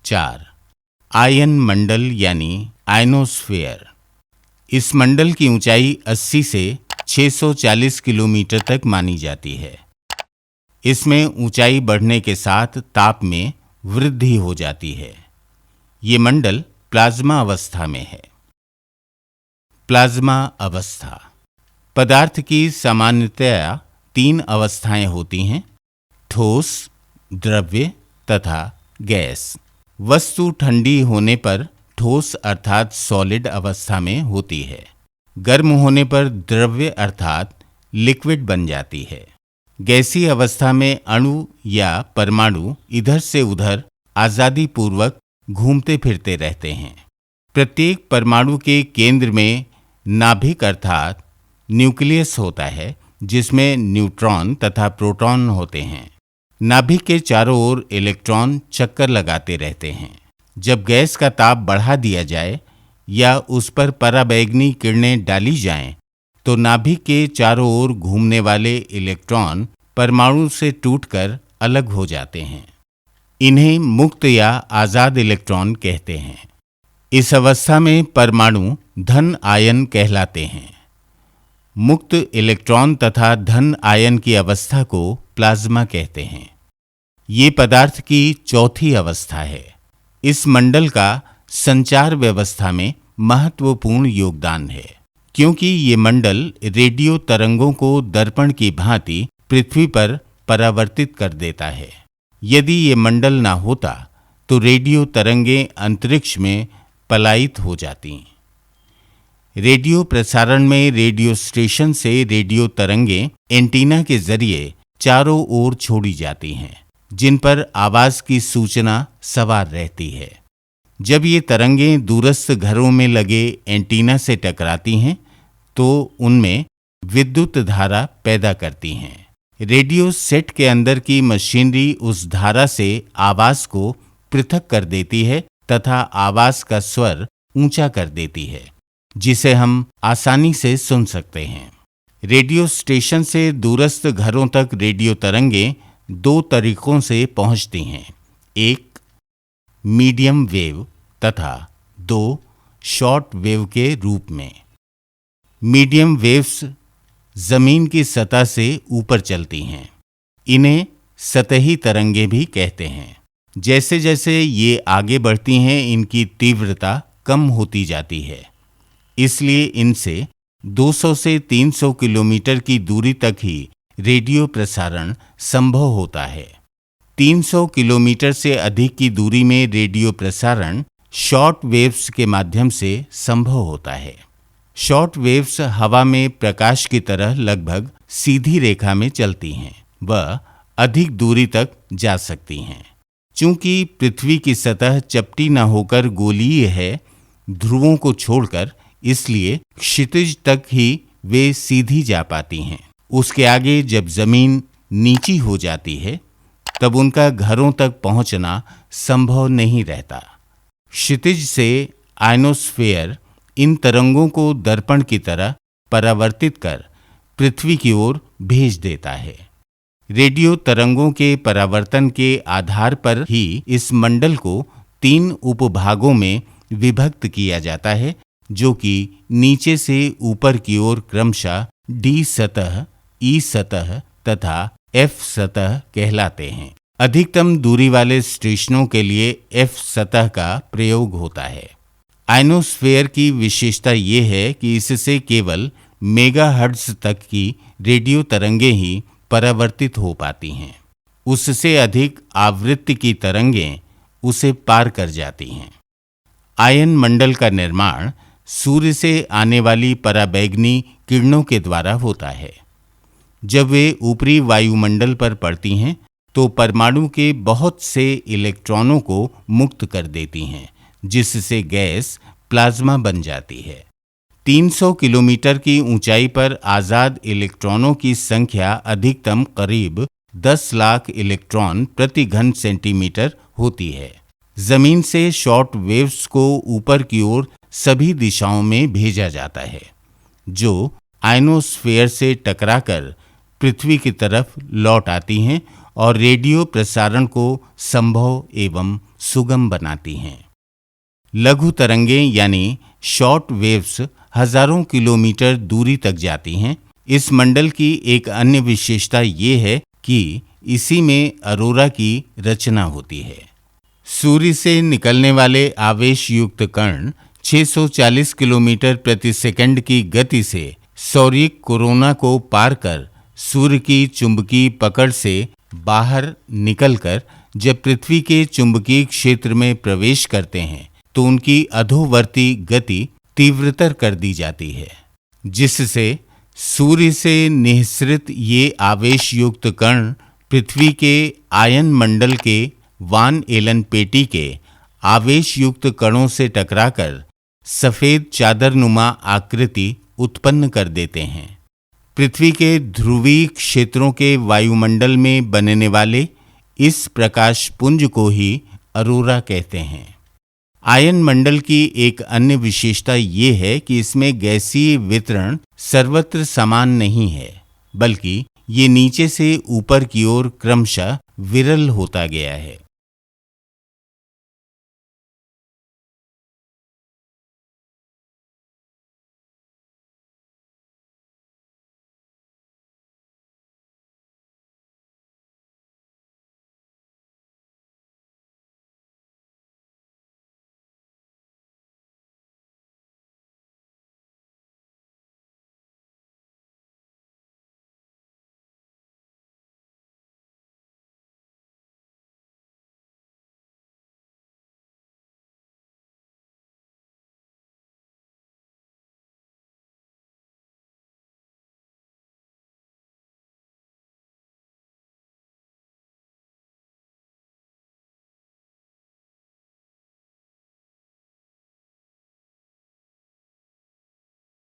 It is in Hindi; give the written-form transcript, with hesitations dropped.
4. आयन मंडल यानी आयनोस्फेयर। इस मंडल की ऊंचाई 80 से 640 किलोमीटर तक मानी जाती है। इसमें ऊंचाई बढ़ने के साथ ताप में वृद्धि हो जाती है। ये मंडल प्लाज्मा अवस्था में है। प्लाज्मा अवस्था। पदार्थ की सामान्यतया 3 अवस्थाएं होती हैं: ठोस, द्रव्य तथा गैस। वस्तु ठंडी होने पर ठोस अर्थात सॉलिड अवस्था में होती है। गर्म होने पर द्रव्य अर्थात लिक्विड बन जाती है। गैसीय अवस्था में अणु या परमाणु इधर से उधर आजादी पूर्वक घूमते फिरते रहते हैं। प्रत्येक परमाणु के केंद्र में नाभिक अर्थात न्यूक्लियस होता है, जिसमें न्यूट्रॉन तथा प्रोटॉन होते हैं। नाभिक के चारों ओर इलेक्ट्रॉन चक्कर लगाते रहते हैं। जब गैस का ताप बढ़ा दिया जाए या उस पर पराबैंगनी किरणें डाली जाएं, तो नाभिक के चारों ओर घूमने वाले इलेक्ट्रॉन परमाणु से टूटकर अलग हो जाते हैं। इन्हें मुक्त या आजाद इलेक्ट्रॉन कहते हैं। इस अवस्था में परमाणु धन आयन कहलाते हैं। मुक्त इलेक्ट्रॉन तथा धन आयन की अवस्था को प्लाज्मा कहते हैं। ये पदार्थ की चौथी अवस्था है। इस मंडल का संचार व्यवस्था में महत्वपूर्ण योगदान है, क्योंकि ये मंडल रेडियो तरंगों को दर्पण की भांति पृथ्वी पर परावर्तित कर देता है। यदि ये मंडल ना होता तो रेडियो तरंगें अंतरिक्ष में पलायित हो जाती। रेडियो प्रसारण में रेडियो स्टेशन से रेडियो तरंगें एंटीना के जरिए चारों ओर छोड़ी जाती हैं, जिन पर आवाज की सूचना सवार रहती है। जब ये तरंगें दूरस्थ घरों में लगे एंटीना से टकराती हैं, तो उनमें विद्युत धारा पैदा करती हैं। रेडियो सेट के अंदर की मशीनरी उस धारा से आवाज को पृथक कर देती है तथा आवाज का स्वर ऊंचा कर देती है, जिसे हम आसानी से सुन सकते हैं। रेडियो स्टेशन से दूरस्थ घरों तक रेडियो तरंगें 2 तरीकों से पहुंचती हैं: 1 मीडियम वेव तथा 2 शॉर्ट वेव के रूप में। मीडियम वेव्स जमीन की सतह से ऊपर चलती हैं। इन्हें सतही तरंगें भी कहते हैं। जैसे जैसे ये आगे बढ़ती हैं, इनकी तीव्रता कम होती जाती है। इसलिए इनसे 200 से 300 किलोमीटर की दूरी तक ही रेडियो प्रसारण संभव होता है। 300 किलोमीटर से अधिक की दूरी में रेडियो प्रसारण शॉर्ट वेव्स के माध्यम से संभव होता है। शॉर्ट वेव्स हवा में प्रकाश की तरह लगभग सीधी रेखा में चलती हैं व अधिक दूरी तक जा सकती हैं। चूंकि पृथ्वी की सतह चपटी न होकर गोलीय है, ध्रुवों को छोड़कर, इसलिए क्षितिज तक ही वे सीधी जा पाती हैं। उसके आगे जब जमीन नीची हो जाती है, तब उनका घरों तक पहुंचना संभव नहीं रहता। क्षितिज से आयनोस्फेयर इन तरंगों को दर्पण की तरह परावर्तित कर पृथ्वी की ओर भेज देता है। रेडियो तरंगों के परावर्तन के आधार पर ही इस मंडल को 3 उपभागों में विभक्त किया जाता है, जो कि नीचे से ऊपर की ओर क्रमशः डी सतह, ई सतह तथा एफ सतह कहलाते हैं। अधिकतम दूरी वाले स्टेशनों के लिए एफ सतह का प्रयोग होता है। आयनोस्फेयर की विशेषता ये है कि इससे केवल मेगाहर्ट्ज तक की रेडियो तरंगें ही परावर्तित हो पाती हैं। उससे अधिक आवृत्ति की तरंगें उसे पार कर जाती हैं। आयन मंडल का निर्माण सूर्य से आने वाली पराबैंगनी किरणों के द्वारा होता है। जब वे ऊपरी वायुमंडल पर पड़ती हैं, तो परमाणु के बहुत से इलेक्ट्रॉनों को मुक्त कर देती हैं, जिससे गैस प्लाज्मा बन जाती है। 300 किलोमीटर की ऊंचाई पर आजाद इलेक्ट्रॉनों की संख्या अधिकतम करीब 10 लाख इलेक्ट्रॉन प्रति घन सेंटीमीटर होती है। जमीन से शॉर्ट वेव्स को ऊपर की ओर सभी दिशाओं में भेजा जाता है, जो आयनोस्फेयर से टकराकर पृथ्वी की तरफ लौट आती हैं और रेडियो प्रसारण को संभव एवं सुगम बनाती हैं। लघु तरंगें यानी शॉर्ट वेव्स हजारों किलोमीटर दूरी तक जाती हैं। इस मंडल की एक अन्य विशेषता ये है कि इसी में अरोरा की रचना होती है। सूर्य से निकलने वाले आवेश युक्त कण 640 किलोमीटर प्रति सेकंड की गति से सौरिक कोरोना को पार कर सूर्य की चुंबकीय पकड़ से बाहर निकलकर जब पृथ्वी के चुंबकीय क्षेत्र में प्रवेश करते हैं तो उनकी अधोवर्ती गति तीव्रतर कर दी जाती है, जिससे सूर्य से निःसृत ये आवेश युक्त कण पृथ्वी के आयन मंडल के वान एलन पेटी के आवेश युक्त कणों से टकराकर सफेद चादरनुमा आकृति उत्पन्न कर देते हैं। पृथ्वी के ध्रुवीय क्षेत्रों के वायुमंडल में बनने वाले इस प्रकाश पुंज को ही अरोरा कहते हैं। आयन मंडल की एक अन्य विशेषता ये है कि इसमें गैसीय वितरण सर्वत्र समान नहीं है, बल्कि ये नीचे से ऊपर की ओर क्रमशः विरल होता गया है।